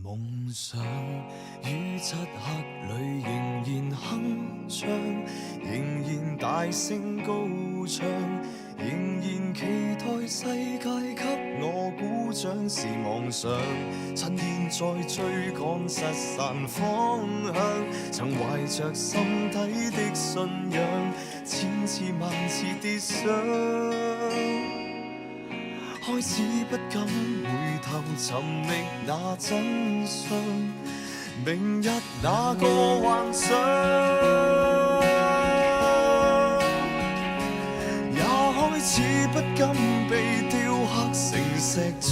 夢想於漆黑裏仍然鏗鏘，仍然大聲高唱，仍然期待世界給我鼓掌是妄想。趁現在追趕失散方向，曾懷着心底的信仰，千次萬次跌傷。開始不敢回頭尋覓那真相，明日那個幻想，也開始不敢被雕刻成石像，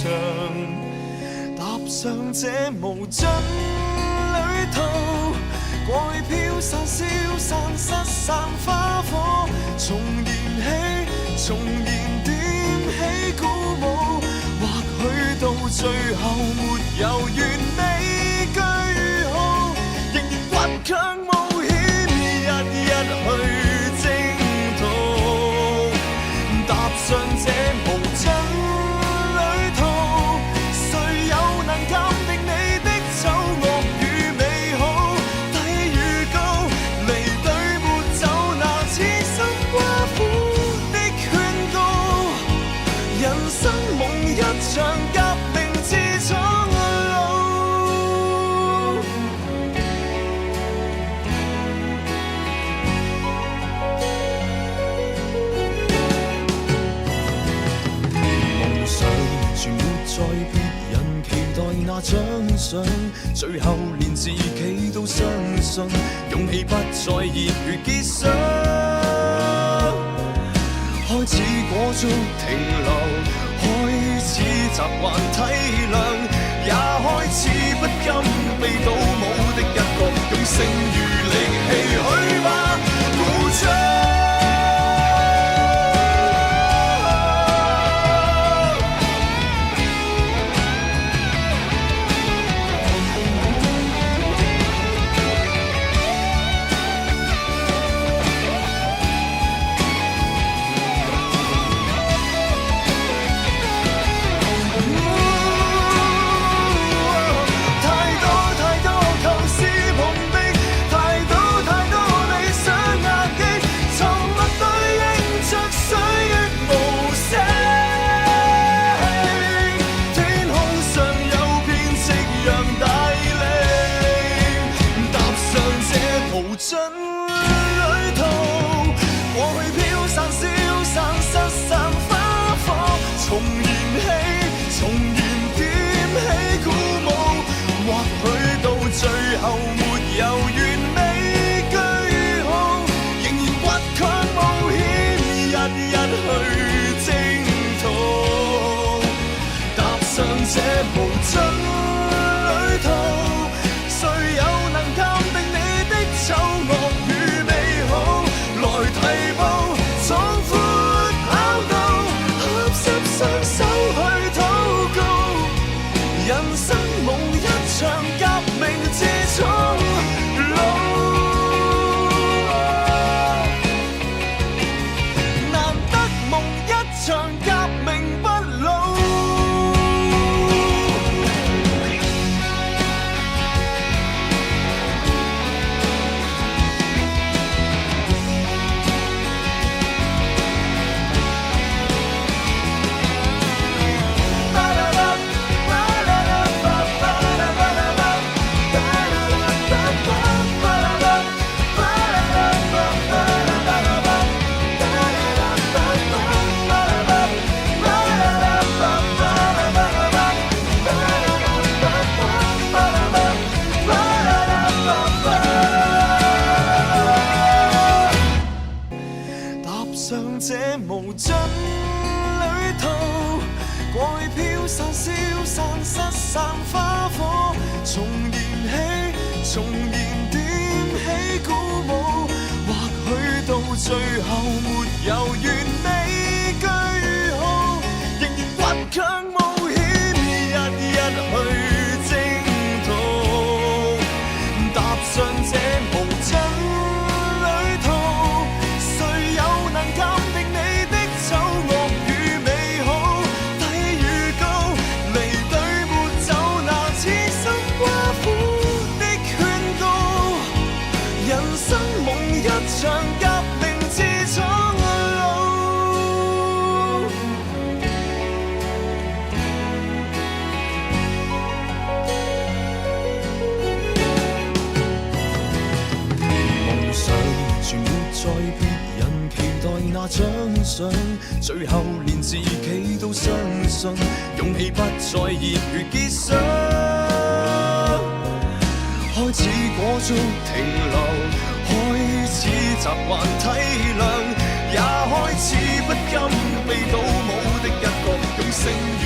踏上這無盡旅途，過去飄散消散失散花火，重燃起重燃點起鼓舞，或許到最後沒有完美句號，仍然倔強冒險，日日去征途，踏上這無盡旅途，誰又能鑑定你的醜惡與美好？低與高，離隊沒走，那痴心寡婦的勸告，人生夢一場革命之闖路。夢想全沒在別人期待那獎賞，最後連自己都相信，勇氣不再熱血結霜，開始裹足停留，開始習慣體諒，也開始不甘被倒模的一角，用剩餘力氣去吧，鼓掌。這無盡旅途，誰又能鑑定你的醜惡與美好？來提步，壯闊跑道，合十雙手去禱告，人生夢一場革命之闖路，難得夢一場革命不老。這無盡旅途，過去飄散消散失散花火，重燃起重燃點起鼓舞，或許到最後沒有完美句號，仍然倔強冒險，日日去征途，踏上這無盡旅途，誰又能鑑定你的醜惡與美好？低與高，離隊沒走，那痴心話獎賞，最後連自己都相信，勇氣不再熱血結霜。開始裹足停留，開始習慣體諒，也開始不甘被倒模的一角，用剩餘